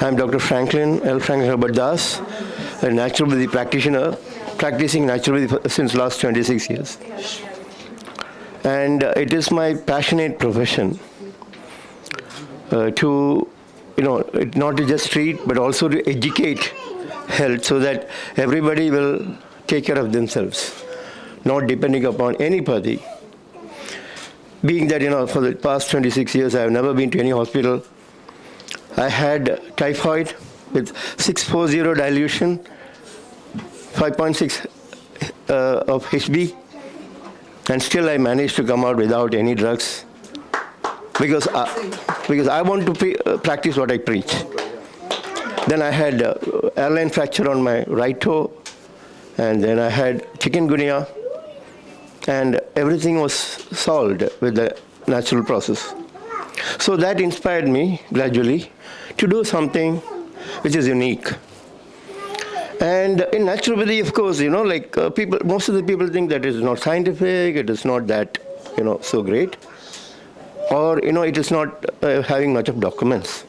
I'm Dr. Franklin Herbert Das, a naturopathy practitioner, practicing naturopathy since last 26 years. And it is my passionate profession to, not to just treat, but also to educate health so that everybody will take care of themselves, not depending upon anybody. Being that, for the past 26 years, I have never been to any hospital. I had typhoid with 640 dilution, 5.6 of HB, and still I managed to come out without any drugs because I want to practice what I preach. Then I had airline fracture on my right toe, and then I had chikungunya, and everything was solved with the natural process. So that inspired me gradually to do something which is unique. And in naturopathy, of course, most of the people think that it is not scientific, it is not that, so great, or, it is not having much of documents.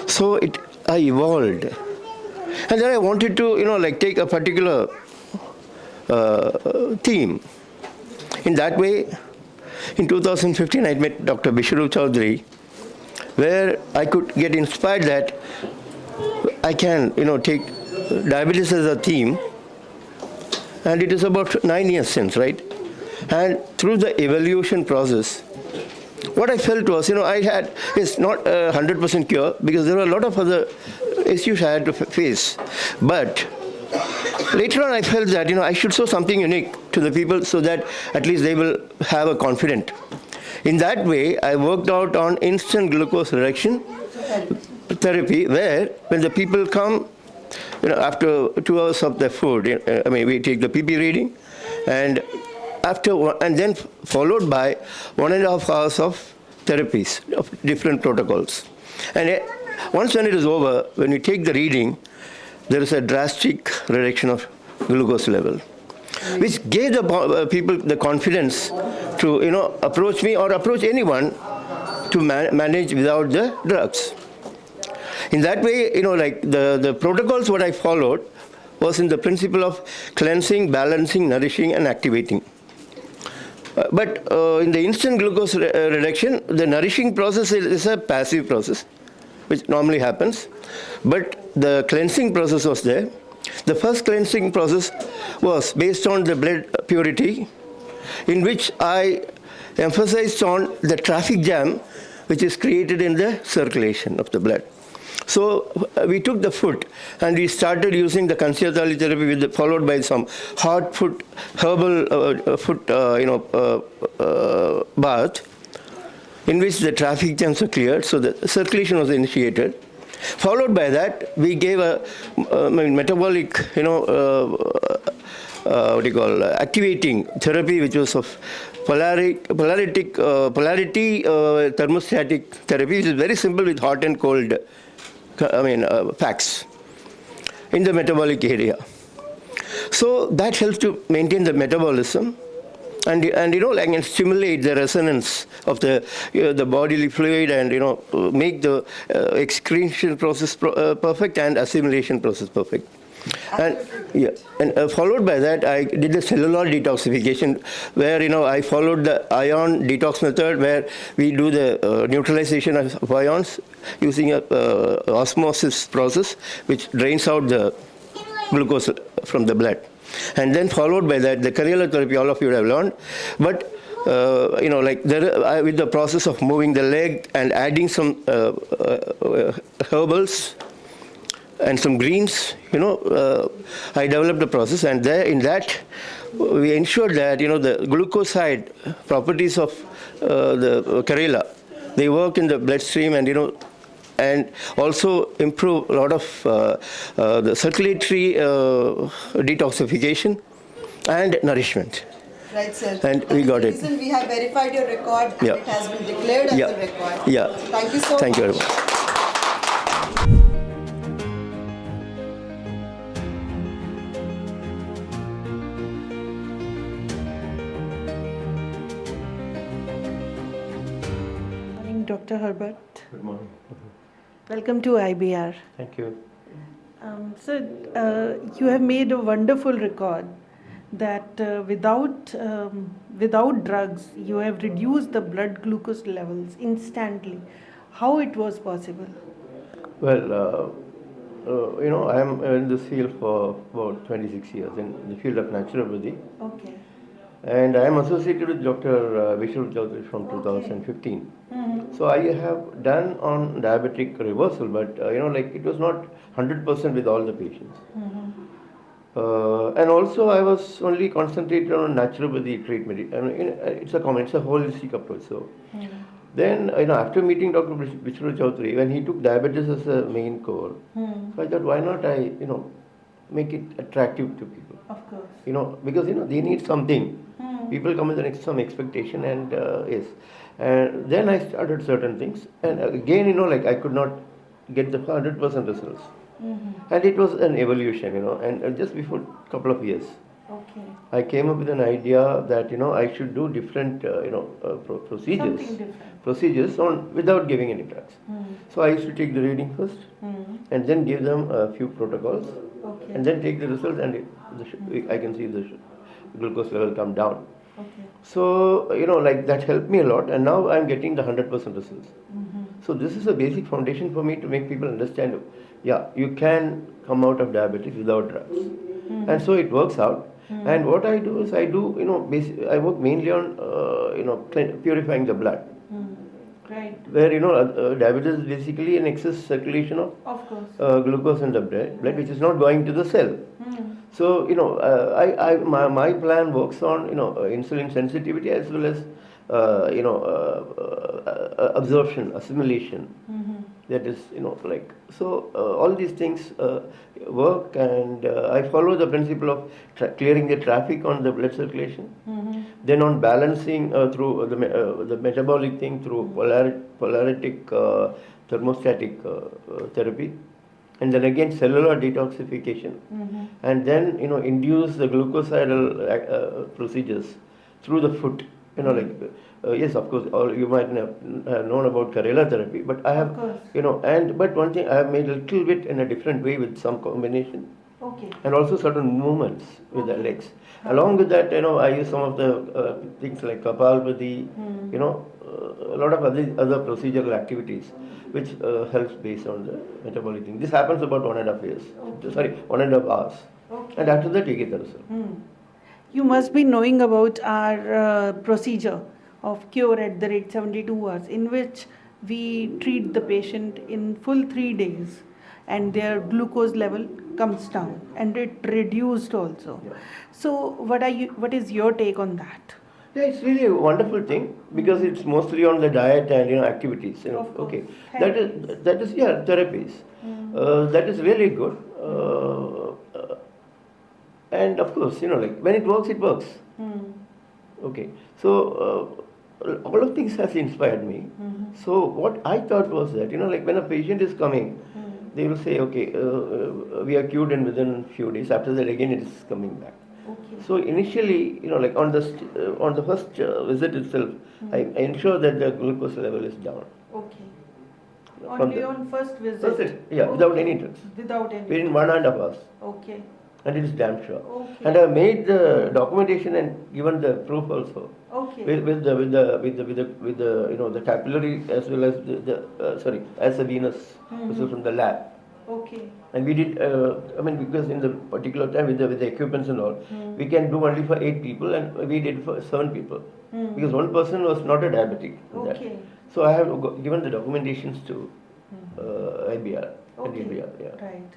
So I evolved. And then I wanted to, take a particular theme. In that way, in 2015, I met Dr. Bishru Chaudhary, where I could get inspired that I can, take diabetes as a theme, and it is about 9 years since, right? And through the evaluation process, what I felt was, it's not a 100% cure because there were a lot of other issues I had to face. But later on, I felt that, I should show something unique to the people so that at least they will have a confidence. In that way, I worked out on instant glucose reduction therapy, where when the people come, after 2 hours of the food, we take the PP reading, and then followed by 1.5 hours of therapies of different protocols. And once when it is over, when we take the reading, there is a drastic reduction of glucose level, which gave the people the confidence to approach me or approach anyone to manage without the drugs. In that way, the protocols what I followed was in the principle of cleansing, balancing, nourishing, and activating. But in the instant glucose reduction, the nourishing process is a passive process, which normally happens. But the cleansing process was there. The first cleansing process was based on the blood purity, in which I emphasized on the traffic jam which is created in the circulation of the blood. So we took the foot and we started using the Kansiatali therapy followed by some hard foot, herbal foot bath, in which the traffic jams were cleared, so the circulation was initiated. Followed by that, we gave a metabolic, activating therapy, which was of polarity thermostatic therapy, which is very simple with hot and cold, packs in the metabolic area. So that helps to maintain the metabolism. And stimulate the resonance of the bodily fluid and make the excretion process perfect and assimilation process perfect. And followed by that, I did the cellular detoxification, where I followed the ion detox method, where we do the neutralization of ions using a osmosis process, which drains out the glucose from the blood. And then followed by that, the Karela therapy, all of you would have learned. But, with the process of moving the leg and adding some herbals and some greens, I developed the process. And there, in that, we ensured that, the glucoside properties of the Karela, they work in the bloodstream and also improve a lot of the circulatory detoxification and nourishment. Right, sir. And we got it. We have verified your record and it has been declared as a record. Yeah. So thank you so much. Thank you very much. Dr. Herbert. Good morning. Welcome to IBR. Thank you. You have made a wonderful record that without drugs, you have reduced the blood glucose levels instantly. How it was possible? Well, I am in this field for about 26 years in the field of naturopathy, Okay. and I am associated with Dr. Vishnu Chaudhary from 2015. So I have done on diabetic reversal, but it was not 100% with all the patients. And also I was only concentrated on naturopathy treatment. I mean, it's a holistic approach. So then, after meeting Dr. Vishnu Chaudhary, when he took diabetes as a main core, so I thought, why not I, make it attractive to people? Of course. Because, they need something. People come with some expectation, and yes. And then I started certain things. And again, I could not get the 100% results. And it was an evolution, and just before a couple of years. Okay. I came up with an idea that I should do different procedures, Something different. procedures on without giving any drugs. So I used to take the reading first, and then give them a few protocols, Okay. and then take the results, and I can see the glucose level come down. Okay. So that helped me a lot, and now I'm getting the 100% results. So this is a basic foundation for me to make people understand. Yeah, you can come out of diabetes without drugs, and so it works out. And what I do is I work mainly on purifying the blood, Right. where diabetes is basically an excess circulation of Of course. glucose in the blood which is not going to the cell. So my plan works on insulin sensitivity as well as absorption, assimilation. That is all these things work, and I follow the principle of clearing the traffic on the blood circulation. Then on balancing through the metabolic thing through polaritic thermostatic therapy, and then again cellular detoxification, and then induce the glucosidal procedures through the foot. Yes, of course, you might have known about Karela therapy, but I have, but one thing I have made a little bit in a different way with some combination. Okay. And also certain movements with the legs. Along with that, I use some of the things like Kapalpati, a lot of other procedural activities, which helps based on the metabolic thing. This happens about 1.5 years. Sorry, 1.5 hours. Okay. And after that, you get the result. You must be knowing about our procedure of cure at the rate 72 hours, in which we treat the patient in full 3 days, and their glucose level comes down, and it reduced also. Yeah. So, what is your take on that? Yeah, it's really a wonderful thing because it's mostly on the diet and activities. Of course. Okay, that is therapies. That is really good. And of course, when it works, it works. Okay, so all of things has inspired me. So what I thought was that when a patient is coming, they will say, okay, we are cured, and within few days after that again it is coming back. Okay. So initially, on the first visit itself, I ensure that the glucose level is down. Okay. From Only the on first visit. first it, yeah, without any drugs. Without any. Within 1.5 hours, Okay. and it is damn sure. Okay. And I have made the documentation and given the proof also. Okay. With the capillary as well as as a venous, which is from the lab. Okay. And we did, because in the particular time with the equipments and all, we can do only for 8 people, and we did for 7 people. Because one person was not a diabetic. In that. Okay. So I have given the documentations to IBR and Okay. IBR. Yeah. Right.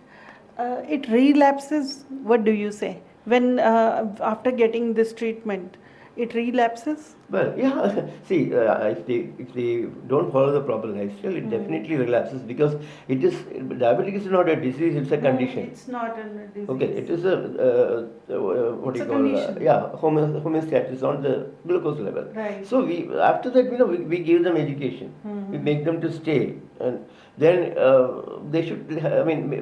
It relapses. What do you say? When after getting this treatment, it relapses? Well, yeah. See, if they don't follow the proper lifestyle, it definitely relapses because diabetic is not a disease; it's a condition. It's not a disease. Okay, it is a what It's do you a call condition. homeostasis on the glucose level. Right. So after that we give them education. We make them to stay, and then they should.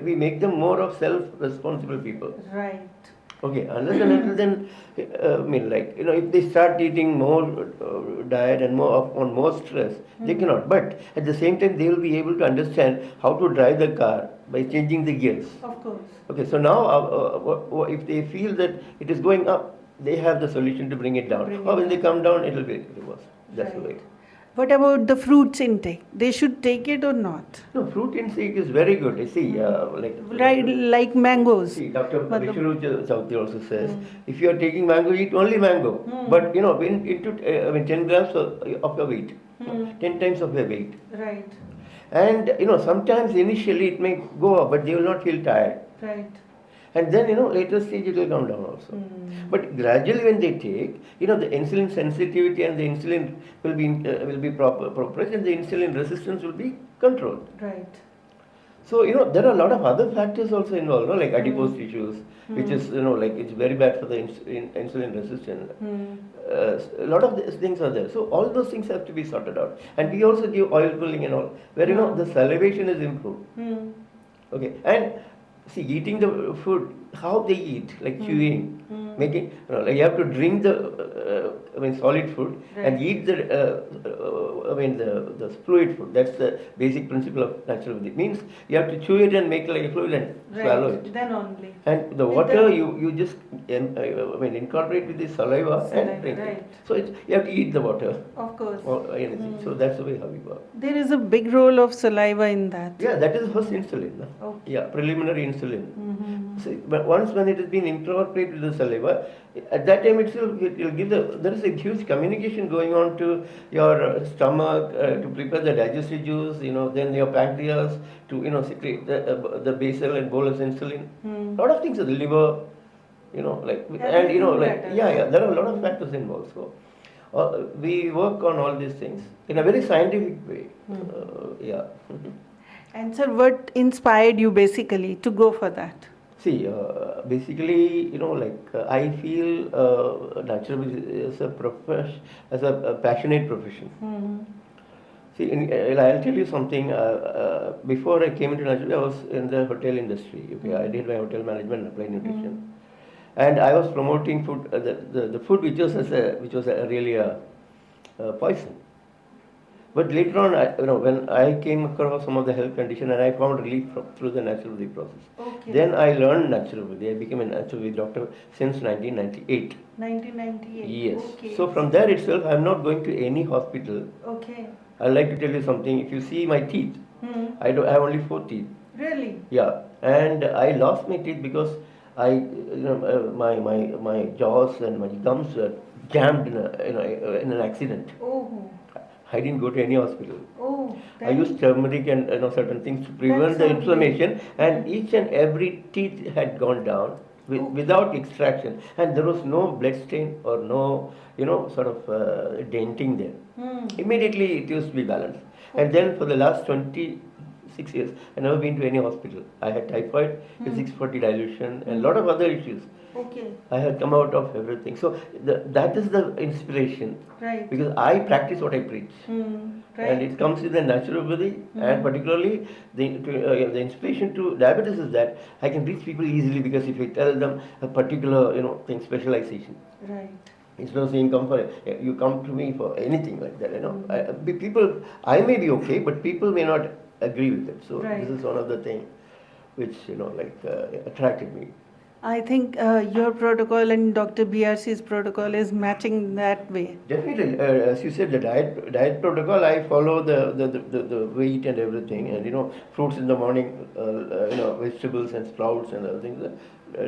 We make them more of self-responsible people. Right. Okay, unless and until then, if they start eating more diet and on more stress, they cannot. But at the same time, they will be able to understand how to drive the car by changing the gears. Of course. Okay, so now if they feel that it is going up, they have the solution to bring it down. Or when they come down, it will be reversed. That's the way. What about the fruits intake? They should take it or not? No, fruit intake is very good. You see, Like mangoes. See, Dr. Vishnu Chaudhary also says, if you are taking mango, eat only mango. But into 10 grams of your weight, 10 times of your weight. Right. And sometimes initially it may go up, but they will not feel tired. Right. And then later stage it will come down also. But gradually when they take, the insulin sensitivity and the insulin will be proper, and the insulin resistance will be controlled. Right. So there are a lot of other factors also involved, like adipose tissues, which is it's very bad for the insulin resistance. A lot of these things are there. So all those things have to be sorted out. And we also give oil pulling and all, where the salivation is improved. Okay, and see, eating the food, how they eat, like chewing, making, you have to drink the solid food and eat the fluid food. That's the basic principle of naturopathy. It means you have to chew it and make it like a fluid and swallow it. Then only. And the water you just incorporate with the saliva and drink it. So you have to eat the water. Of course. Or anything. So that's the way how we work. There is a big role of saliva in that. Yeah, that is first insulin. No? Okay. Yeah, preliminary insulin. So, but once when it has been incorporated with the saliva, at that time itself it will give there is a huge communication going on to your stomach to prepare the digestive juice, then your pancreas to secrete the basal and bolus insulin. A lot of things, the liver, there are a lot of factors involved. So we work on all these things in a very scientific way. And sir, what inspired you basically to go for that? See, basically, I feel naturopathy is a passionate profession. See, I'll tell you something. Before I came into naturopathy, I was in the hotel industry. Okay, I did my hotel management and applied nutrition, and I was promoting food, the food which was really a poison. But later on, when I came across some of the health condition and I found relief through the naturopathy process. Okay. Then I learned naturopathy. I became a naturopathy doctor since 1998. 1998. Yes. Okay. So from there itself, I'm not going to any hospital. Okay. I'd like to tell you something. If you see my teeth, I have only 4 teeth. Really? Yeah. And I lost my teeth because my jaws and my gums were jammed in an accident. Oh. I didn't go to any hospital. Oh. I used turmeric and certain things to prevent the inflammation, and each and every teeth had gone down without extraction, and there was no blood stain or no denting there. Immediately it used to be balanced. And then for the last 26 years, I never been to any hospital. I had typhoid with 640 dilution and a lot of other issues. Okay. I had come out of everything. So that is the inspiration. Right. Because I practice what I preach. Right. And it comes with the naturopathy, and particularly the inspiration to diabetes is that I can reach people easily because if I tell them a particular thing, specialization. Right. Instead of saying you come to me for anything like that. I may be okay, but people may not agree with it. So this is one of the things which attracted me. I think your protocol and Dr. BRC's protocol is matching that way. Definitely, as you said, the diet protocol, I follow the weight and everything, and fruits in the morning, vegetables and sprouts and other things,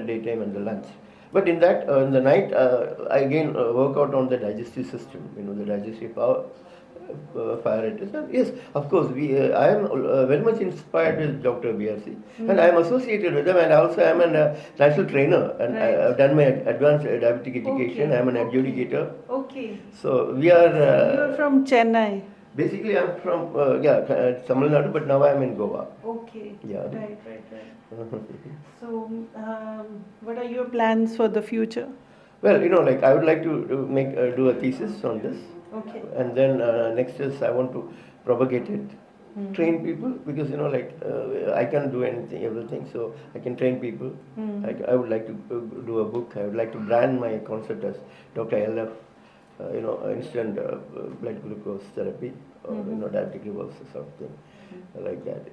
daytime and the lunch. But in the night, I again work out on the digestive system, the digestive power. Fire it is. Yes, of course. I am very much inspired with Dr. BRC, and I am associated with them, and also I am a national trainer, and I have done my advanced diabetic education. I am an adjudicator. Okay. So we are. You are from Chennai. Basically, I am from Tamil Nadu, but now I am in Goa. Okay. Yeah. Right. So, what are your plans for the future? Well, I would like to do a thesis on this. Okay. And then next is I want to propagate it train people because I can't do everything, so I can train people. I would like to do a book. I would like to brand my concept as Dr. LF, instant blood glucose therapy, or diabetic reversal or something like that.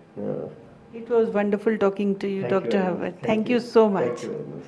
It was wonderful talking to you, Thank you Dr. very much. Herbert. Thank you so much. Thank you very much.